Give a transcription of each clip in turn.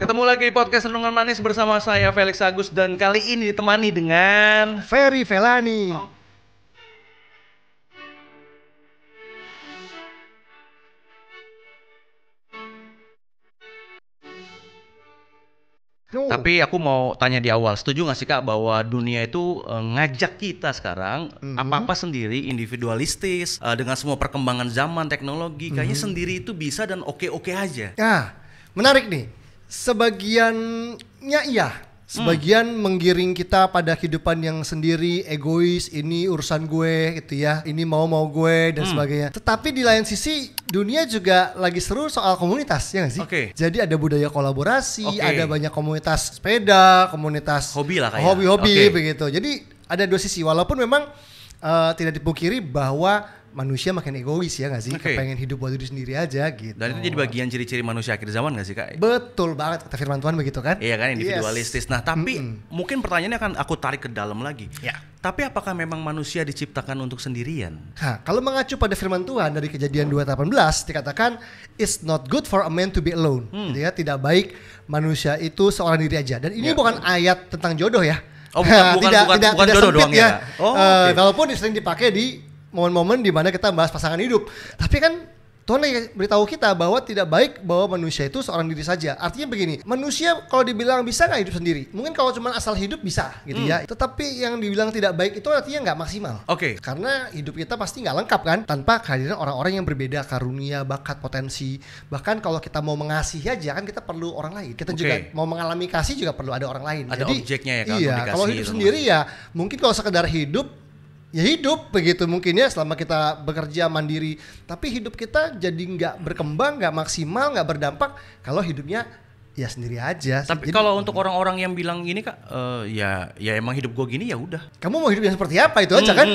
Ketemu lagi di podcast Renungan Manis bersama saya Felix Agus dan kali ini ditemani dengan Ferry Felani. Tapi aku mau tanya di awal, setuju gak sih Kak bahwa dunia itu ngajak kita sekarang apa-apa sendiri, individualistis, dengan semua perkembangan zaman, teknologi, kayaknya sendiri itu bisa dan oke-oke aja. Ya, menarik nih. Sebagiannya iya. Sebagian menggiring kita pada kehidupan yang sendiri, egois, ini urusan gue gitu ya, ini mau gue dan sebagainya. Tetapi di lain sisi dunia juga lagi seru soal komunitas, ya nggak sih? Oke. Jadi ada budaya kolaborasi, ada banyak komunitas sepeda, komunitas Hobi lah kayak. hobi-hobi begitu. Jadi ada dua sisi, walaupun memang tidak dipungkiri bahwa manusia makin egois ya nggak sih, kepengen hidup buat diri sendiri aja gitu. Dan itu jadi bagian ciri-ciri manusia akhir zaman nggak sih Kak? Betul banget, kata firman Tuhan begitu kan? Iya kan, individualistis. Nah tapi mungkin pertanyaannya akan aku tarik ke dalam lagi. Ya. Tapi apakah memang manusia diciptakan untuk sendirian? Nah, kalau mengacu pada firman Tuhan dari Kejadian 2:18 dikatakan it's not good for a man to be alone. Gitu ya, tidak baik manusia itu seorang diri aja. Dan ini bukan ayat tentang jodoh ya. Oh, bukan jodoh doang ya. Walaupun sering dipakai di momen-momen di mana kita bahas pasangan hidup. Tapi kan Tuhan lagi beritahu kita bahwa tidak baik bahwa manusia itu seorang diri saja. Artinya begini, manusia kalau dibilang bisa nggak hidup sendiri? Mungkin kalau cuma asal hidup bisa gitu ya. Tetapi yang dibilang tidak baik itu artinya nggak maksimal. Karena hidup kita pasti nggak lengkap kan tanpa kehadiran orang-orang yang berbeda, karunia, bakat, potensi. Bahkan kalau kita mau mengasihi aja kan kita perlu orang lain. Kita juga mau mengalami kasih juga perlu ada orang lain. Ada jadi, objeknya ya kan? Iya, kalau hidup sendiri ya mungkin kalau sekedar hidup ya hidup begitu mungkin ya selama kita bekerja mandiri, tapi hidup kita jadi nggak berkembang, nggak maksimal, nggak berdampak kalau hidupnya ya sendiri aja. Tapi kalau untuk orang-orang yang bilang gini Kak, ya emang hidup gue gini ya udah. Kamu mau hidup yang seperti apa itu aja kan?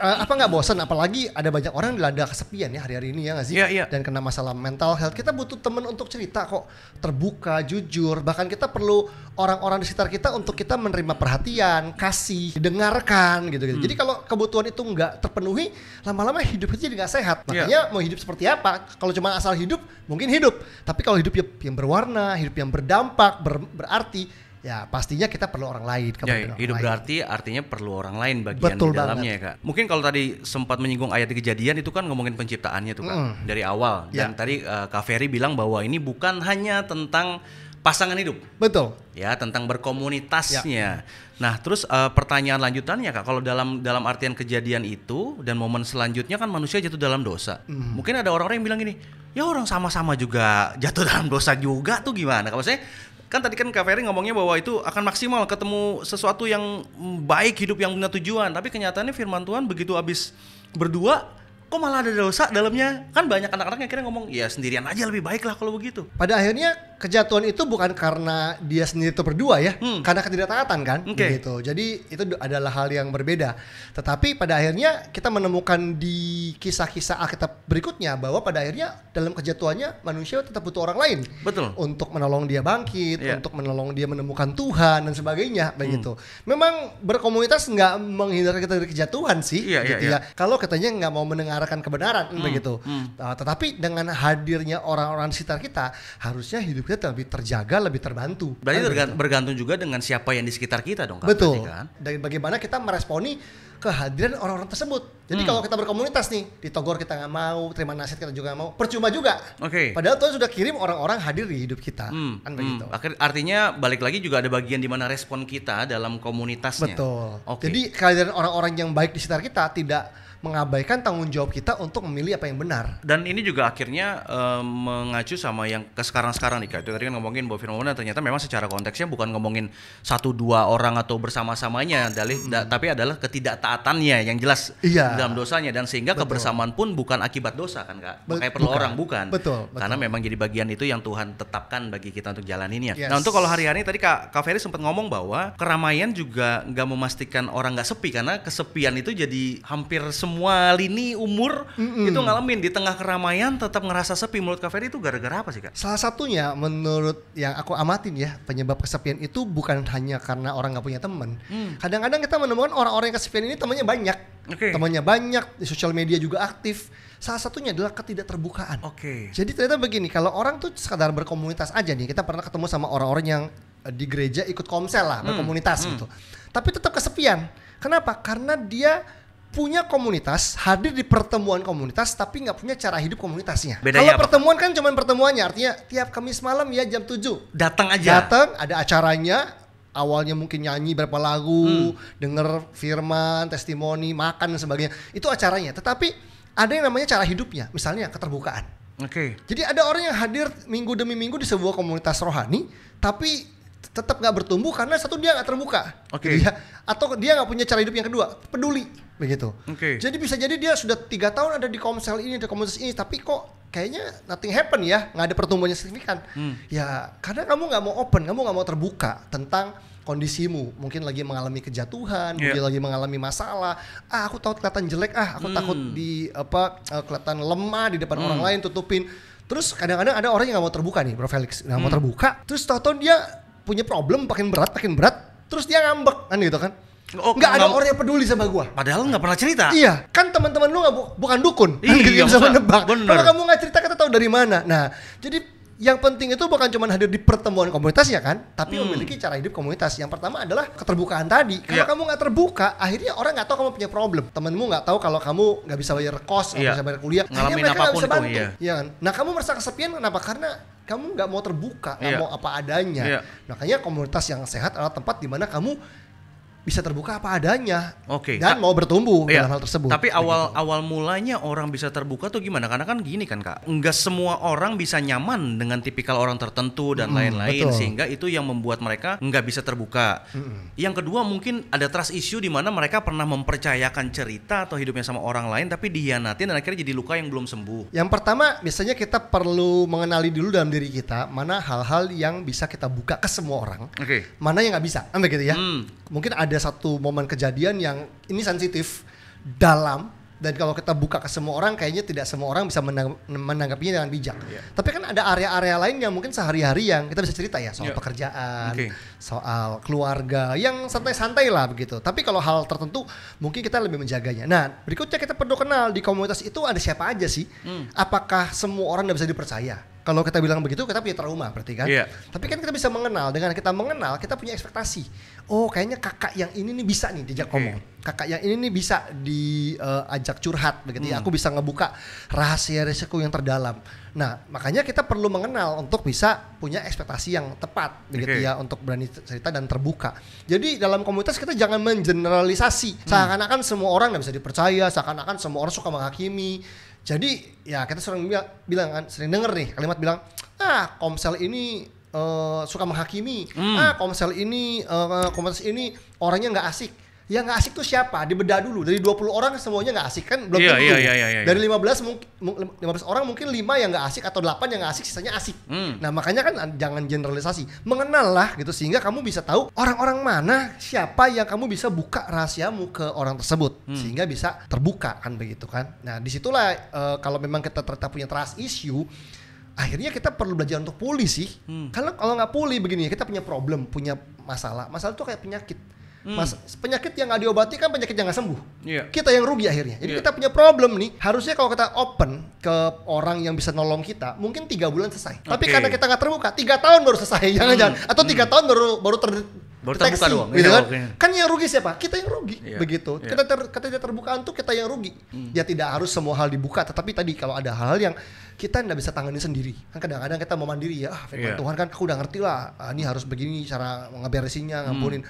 Apa nggak bosan? Apalagi ada banyak orang yang dilanda kesepian ya hari-hari ini ya nggak sih? Iya. Dan kena masalah mental health. Kita butuh teman untuk cerita kok, terbuka, jujur. Bahkan kita perlu orang-orang di sekitar kita untuk kita menerima perhatian, kasih, didengarkan gitu. Jadi kalau kebutuhan itu nggak terpenuhi, lama-lama hidup itu jadi nggak sehat. Makanya mau hidup seperti apa? Kalau cuma asal hidup, mungkin hidup. Tapi kalau hidup yang berwarna, hidup yang berdampak, berarti, ya pastinya kita perlu orang lain. Hidup berarti artinya perlu orang lain bagian di dalamnya ya Kak. Mungkin kalau tadi sempat menyinggung ayat di Kejadian itu kan ngomongin penciptaannya tuh Kak dari awal. Dan tadi Kak Ferry bilang bahwa ini bukan hanya tentang pasangan hidup. Betul. Ya, tentang berkomunitasnya. Nah, terus pertanyaan lanjutannya Kak, kalau dalam artian Kejadian itu dan momen selanjutnya kan manusia jatuh dalam dosa. Mungkin ada orang-orang yang bilang gini, ya orang sama-sama juga jatuh dalam dosa juga tuh gimana? Kalau saya kan tadi kan Kak Ferry ngomongnya bahwa itu akan maksimal ketemu sesuatu yang baik, hidup yang punya tujuan. Tapi kenyataannya firman Tuhan begitu habis berdua, kok malah ada dosa dalamnya? Kan banyak anak-anak yang akhirnya ngomong, ya sendirian aja lebih baik lah kalau begitu. Pada akhirnya kejatuhan itu bukan karena dia sendiri itu berdua ya, karena ketidaktaatan kan, gitu. Jadi itu adalah hal yang berbeda. Tetapi pada akhirnya kita menemukan di kisah-kisah Alkitab berikutnya bahwa pada akhirnya dalam kejatuhannya manusia tetap butuh orang lain. Betul. Untuk menolong dia bangkit, untuk menolong dia menemukan Tuhan dan sebagainya, begitu. Memang berkomunitas nggak menghindarkan kita dari kejatuhan sih, gitu ya. Kalau katanya nggak mau mendengarkan kebenaran, begitu. Tetapi dengan hadirnya orang-orang di sekitar kita, harusnya hidup kita lebih terjaga, lebih terbantu. Berarti bergantung juga dengan siapa yang di sekitar kita dong Kak. Betul. Kan? Dan bagaimana kita meresponi kehadiran orang-orang tersebut. Jadi kalau kita berkomunitas nih, ditogor kita nggak mau, terima nasihat kita juga nggak mau, percuma juga. Padahal Tuhan sudah kirim orang-orang hadir di hidup kita. Kan begitu. Artinya balik lagi juga ada bagian di mana respon kita dalam komunitasnya. Betul. Jadi kehadiran orang-orang yang baik di sekitar kita tidak mengabaikan tanggung jawab kita untuk memilih apa yang benar. Dan ini juga akhirnya mengacu sama yang ke sekarang-sekarang nih Kak. Itu tadi kan ngomongin bahwa firman Tuhan ternyata memang secara konteksnya bukan ngomongin 1-2 orang atau bersama-samanya, tapi adalah ketidaktaatannya yang jelas dalam dosanya, dan sehingga kebersamaan pun bukan akibat dosa kan Kak. Makanya perlu orang bukan. Betul. Karena memang jadi bagian itu yang Tuhan tetapkan bagi kita untuk jalaninnya. Nah untuk kalau hari-hari tadi Kak Ferry sempat ngomong bahwa keramaian juga nggak memastikan orang nggak sepi, karena kesepian itu jadi hampir semua lini umur itu ngalamin di tengah keramaian tetap ngerasa sepi. Menurut Kak Ferry itu gara-gara apa sih Kak? Salah satunya menurut yang aku amatin ya, penyebab kesepian itu bukan hanya karena orang nggak punya teman. Kadang-kadang kita menemukan orang-orang yang kesepian ini temannya banyak. temannya banyak, di sosial media juga aktif. Salah satunya adalah ketidakterbukaan. Jadi ternyata begini, kalau orang tuh sekadar berkomunitas aja nih, kita pernah ketemu sama orang-orang yang di gereja ikut komsel lah, berkomunitas gitu. Tapi tetap kesepian. Kenapa? Karena dia punya komunitas, hadir di pertemuan komunitas, tapi nggak punya cara hidup komunitasnya. Kalau pertemuan kan cuma pertemuannya, artinya tiap Kamis malam ya jam 7. Datang aja. Datang, ada acaranya. Awalnya mungkin nyanyi berapa lagu, denger firman, testimoni, makan dan sebagainya. Itu acaranya. Tetapi ada yang namanya cara hidupnya, misalnya keterbukaan. Jadi ada orang yang hadir minggu demi minggu di sebuah komunitas rohani, tapi tetap nggak bertumbuh karena satu dia nggak terbuka, atau dia nggak punya cara hidup yang kedua, peduli, begitu. Jadi bisa jadi dia sudah 3 tahun ada di komsel ini, ada komunitas ini, tapi kok kayaknya nothing happen ya, nggak ada pertumbuhan yang signifikan. Ya karena kamu nggak mau open, kamu nggak mau terbuka tentang kondisimu, mungkin lagi mengalami kejatuhan, mungkin lagi mengalami masalah. Aku takut kelihatan jelek, aku takut kelihatan lemah di depan orang lain, tutupin. Terus kadang-kadang ada orang yang nggak mau terbuka nih, Bro Felix, nggak mau terbuka. Terus tahu-tahu dia punya problem makin berat, terus dia ngambek kan gitu kan. Nggak ada orang yang peduli sama gua. Padahal nggak pernah cerita. Iya, kan teman-teman lu bukan dukun. Iya, bisa menebak. Kalau kamu nggak cerita, kita tahu dari mana. Nah, jadi yang penting itu bukan cuma hadir di pertemuan komunitas ya kan, tapi memiliki cara hidup komunitas. Yang pertama adalah keterbukaan tadi. Kalau kamu nggak terbuka, akhirnya orang nggak tahu kamu punya problem. Temenmu nggak tahu kalau kamu nggak bisa bayar kos, nggak bisa bayar kuliah. Ngalamin apapun itu. Iya kan? Nah, kamu merasa kesepian kenapa? Karena kamu nggak mau terbuka, nggak mau apa adanya. Makanya komunitas yang sehat adalah tempat di mana kamu bisa terbuka apa adanya dan mau bertumbuh dalam hal tersebut. Tapi awal mulanya orang bisa terbuka tuh gimana? Karena kan gini kan Kak, nggak semua orang bisa nyaman dengan tipikal orang tertentu dan lain-lain, sehingga itu yang membuat mereka nggak bisa terbuka. Yang kedua mungkin ada trust issue di mana mereka pernah mempercayakan cerita atau hidupnya sama orang lain tapi dihianatin dan akhirnya jadi luka yang belum sembuh. Yang pertama biasanya kita perlu mengenali dulu dalam diri kita mana hal-hal yang bisa kita buka ke semua orang, mana yang nggak bisa, kan begitu ya. Mungkin ada satu momen kejadian yang ini sensitif, dalam, dan kalau kita buka ke semua orang kayaknya tidak semua orang bisa menanggapinya dengan bijak. Tapi kan ada area-area lain yang mungkin sehari-hari yang kita bisa cerita ya, soal pekerjaan, soal keluarga, yang santai-santai lah begitu. Tapi kalau hal tertentu mungkin kita lebih menjaganya. Nah, berikutnya kita perlu kenal di komunitas itu ada siapa aja sih. Apakah semua orang bisa dipercaya? Kalau kita bilang begitu kita punya trauma berarti kan. Tapi kan kita bisa mengenal, dengan kita mengenal kita punya ekspektasi. Oh kayaknya kakak yang ini nih bisa nih diajak ngomong. Kakak yang ini nih bisa diajak curhat begitu ya. Aku bisa ngebuka rahasia resiko yang terdalam. Nah makanya kita perlu mengenal untuk bisa punya ekspektasi yang tepat begitu ya, untuk berani cerita dan terbuka. Jadi dalam komunitas kita jangan mengeneralisasi. Seakan-akan semua orang nggak bisa dipercaya, seakan-akan semua orang suka menghakimi. Jadi ya kita sering bilang kan, sering denger nih kalimat bilang, komsel ini suka menghakimi, komsel ini komunitas ini orangnya nggak asik. Ya nggak asik tuh siapa? Dibedah dulu, dari 20 orang semuanya nggak asik kan, belum tentu. Dari 15 orang mungkin 5 yang nggak asik atau 8 yang nggak asik, sisanya asik. Nah makanya kan jangan generalisasi, mengenal lah gitu, sehingga kamu bisa tahu orang-orang mana, siapa yang kamu bisa buka rahasiamu ke orang tersebut, sehingga bisa terbuka kan begitu kan. Nah disitulah kalau memang kita ternyata punya trust issue, akhirnya kita perlu belajar untuk pulih sih. Karena kalau nggak pulih begini, kita punya problem, punya masalah itu kayak penyakit. Penyakit yang nggak diobati kan penyakit yang nggak sembuh. Kita yang rugi akhirnya. Jadi kita punya problem nih. Harusnya kalau kita open ke orang yang bisa nolong kita, mungkin 3 bulan selesai. Tapi karena kita nggak terbuka, 3 tahun baru selesai. Jangan-jangan. Atau 3 tahun baru terbuka doang. Gitu kan? Kan yang rugi siapa? Kita yang rugi. Begitu. Kita terbukaan tuh kita yang rugi. Ya tidak harus semua hal dibuka. Tetapi tadi kalau ada hal-hal yang kita nggak bisa tangani sendiri. Kan kadang-kadang kita mau mandiri ya. Firman Tuhan kan aku udah ngerti lah. Ini harus begini cara ngeberesinnya, ngampunin.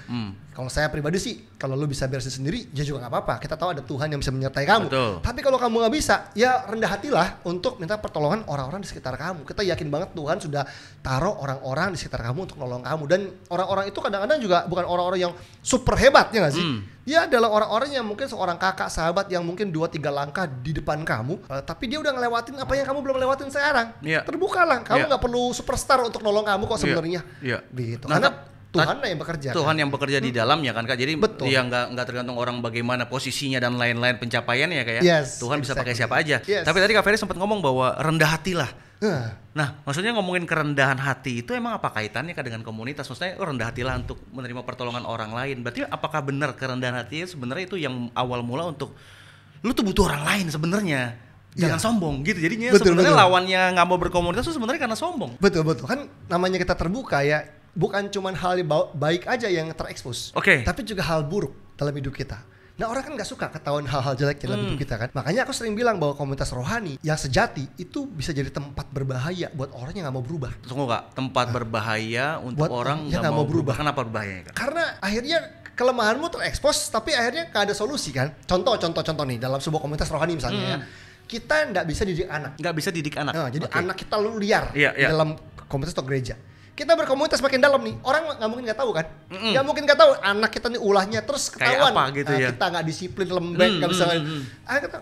Kalau saya pribadi sih, kalau lu bisa beresin sendiri, ya juga nggak apa-apa. Kita tahu ada Tuhan yang bisa menyertai kamu. Tapi kalau kamu nggak bisa, ya rendah hatilah untuk minta pertolongan orang-orang di sekitar kamu. Kita yakin banget Tuhan sudah taruh orang-orang di sekitar kamu untuk nolong kamu. Dan orang-orang itu kadang-kadang juga bukan orang-orang yang super hebat, ya nggak sih? Dia adalah orang-orang yang mungkin seorang kakak, sahabat yang mungkin 2-3 langkah di depan kamu, tapi dia udah ngelewatin apa yang kamu belum lewatin sekarang. Terbukalah, kamu nggak perlu superstar untuk nolong kamu kok sebenarnya. Begitu. Karena Tuhan yang bekerja. Tuhan yang bekerja di dalamnya kan Kak. Jadi dia nggak tergantung orang bagaimana posisinya dan lain-lain pencapaiannya ya Kak ya. Tuhan bisa pakai siapa aja. Tapi tadi Kak Ferry sempat ngomong bahwa rendah hatilah Nah, maksudnya ngomongin kerendahan hati itu emang apa kaitannya Kak dengan komunitas? Maksudnya rendah hatilah untuk menerima pertolongan orang lain. Berarti apakah benar kerendahan hati sebenarnya itu yang awal mula untuk lu tuh butuh orang lain sebenarnya. Jangan sombong gitu. Jadinya sebenarnya lawannya nggak mau berkomunitas itu sebenarnya karena sombong. Betul. Kan namanya kita terbuka ya, bukan cuma hal baik aja yang terekspos. Tapi juga hal buruk dalam hidup kita. Nah, orang kan gak suka ketahuan hal-hal jelek dalam hidup kita kan. Makanya aku sering bilang bahwa komunitas rohani yang sejati itu bisa jadi tempat berbahaya buat orang yang gak mau berubah. Tunggu Kak, tempat berbahaya untuk orang yang gak mau berubah. Kenapa berbahaya Kak? Karena akhirnya kelemahanmu terekspos, tapi akhirnya gak ada solusi kan. Contoh nih dalam sebuah komunitas rohani misalnya ya. Kita gak bisa didik anak. Gak bisa didik anak. Nah, jadi anak kita lu liar dalam komunitas atau gereja. Kita berkomunitas makin dalam nih, orang nggak mungkin nggak tahu kan? Nggak mungkin nggak tahu anak kita nih ulahnya terus ketahuan. Kayak apa gitu ya? Kita nggak disiplin, lembek, nggak bisa.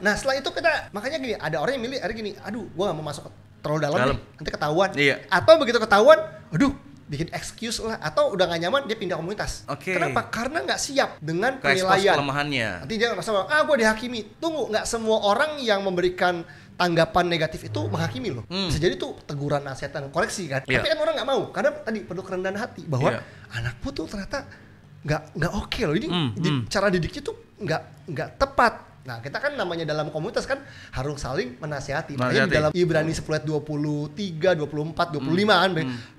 Nah setelah itu kita makanya gini, ada orang yang milih hari gini, aduh, gua nggak mau masuk terlalu dalam nih, nanti ketahuan. Atau begitu ketahuan, aduh, bikin excuse lah, atau udah nggak nyaman dia pindah komunitas. Kenapa? Karena nggak siap dengan penilaian. Kelemahannya. Nanti dia ngerasa, gua dihakimi. Tunggu, nggak semua orang yang memberikan tanggapan negatif itu menghakimi loh. Bisa jadi tuh teguran, nasihatan, koreksi kan. Tapi kan orang nggak mau karena tadi perlu kerendahan hati bahwa anakku tuh ternyata nggak oke loh. Ini cara didiknya tuh nggak tepat. Nah, kita kan namanya dalam komunitas kan harus saling menasihati. Makanya di dalam Ibrani 10 ayat 23, 24, 25 kan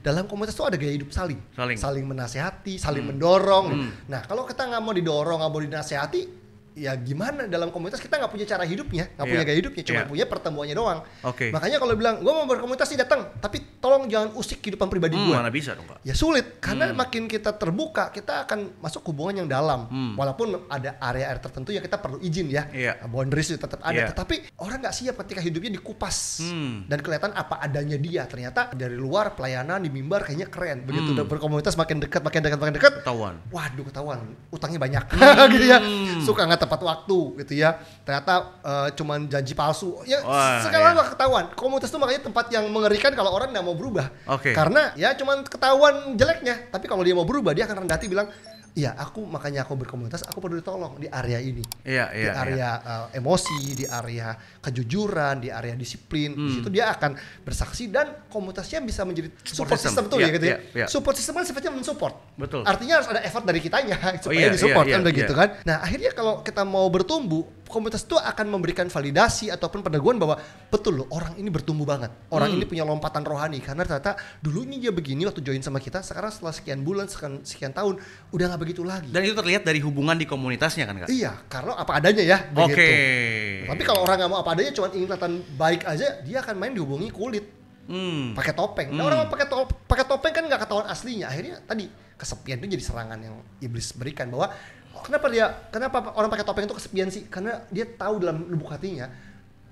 dalam komunitas tuh ada gaya hidup saling menasihati, saling mendorong. Nah, kalau kita nggak mau didorong, nggak mau dinasihati, ya gimana dalam komunitas kita nggak punya cara hidupnya, nggak punya gaya hidupnya, cuma punya pertemuannya doang. Makanya kalau bilang gue mau berkomunitas nih datang, tapi tolong jangan usik kehidupan pribadi gue. Mana bisa dong Kak? Ya sulit, karena makin kita terbuka kita akan masuk hubungan yang dalam. Walaupun ada area tertentu yang kita perlu izin ya, boundaries itu tetap ada. Tetapi orang nggak siap ketika hidupnya dikupas dan kelihatan apa adanya dia. Ternyata dari luar pelayanan di mimbar kayaknya keren. Begitu udah berkomunitas makin dekat, ketahuan. Waduh ketahuan, utangnya banyak gitu ya. Suka nggak tepat waktu gitu ya, ternyata cuman janji palsu ya. Sekarang nggak ketahuan. Komunitas itu makanya tempat yang mengerikan kalau orang nggak mau berubah, karena ya cuman ketahuan jeleknya. Tapi kalau dia mau berubah dia akan rendah hati bilang, iya makanya aku berkomunitas, aku perlu ditolong di area ini, di area emosi, di area kejujuran, di area disiplin. Di situ dia akan bersaksi dan komunitasnya bisa menjadi support system tuh ya gitu ya. Support system kan sifatnya mensupport. Betul. Artinya harus ada effort dari kitanya supaya disupport kan begitu kan. Nah akhirnya kalau kita mau bertumbuh, komunitas itu akan memberikan validasi ataupun peneguhan bahwa betul loh orang ini bertumbuh banget, orang ini punya lompatan rohani karena ternyata dulunya dia begini waktu join sama kita, sekarang setelah sekian bulan, sekian tahun udah nggak begitu lagi. Dan itu terlihat dari hubungan di komunitasnya kan Kak? Iya, karena apa adanya ya begitu. Tapi kalau orang nggak mau apa adanya, cuma ingin kelihatan baik aja, dia akan main dihubungi kulit, pakai topeng. Nah orang pakai topeng kan nggak ketahuan aslinya. Akhirnya tadi kesepian itu jadi serangan yang iblis berikan bahwa kenapa orang pakai topeng itu kesepian sih? Karena dia tahu dalam lubuk hatinya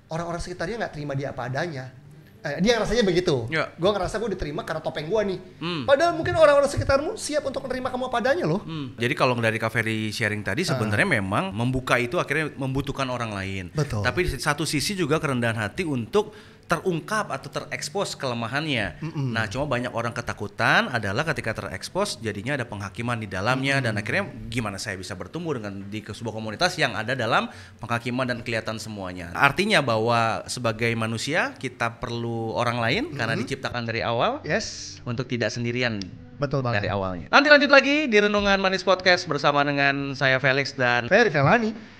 orang-orang sekitarnya nggak terima dia apa adanya. Dia rasanya begitu. Gue ngerasa gue diterima karena topeng gue nih. Padahal mungkin orang-orang sekitarmu siap untuk menerima kamu apa adanya loh. Jadi kalau dari Kak Ferry sharing tadi sebenarnya memang membuka itu akhirnya membutuhkan orang lain. Betul. Tapi di satu sisi juga kerendahan hati untuk terungkap atau terekspos kelemahannya. Nah, cuma banyak orang ketakutan adalah ketika terekspos jadinya ada penghakiman di dalamnya dan akhirnya gimana saya bisa bertumbuh dengan di sebuah komunitas yang ada dalam penghakiman dan kelihatan semuanya. Artinya bahwa sebagai manusia kita perlu orang lain karena diciptakan dari awal untuk tidak sendirian. Betul banget. Dari awalnya. Nanti lanjut lagi di Renungan Manis Podcast bersama dengan saya Felix dan Ferry Felani.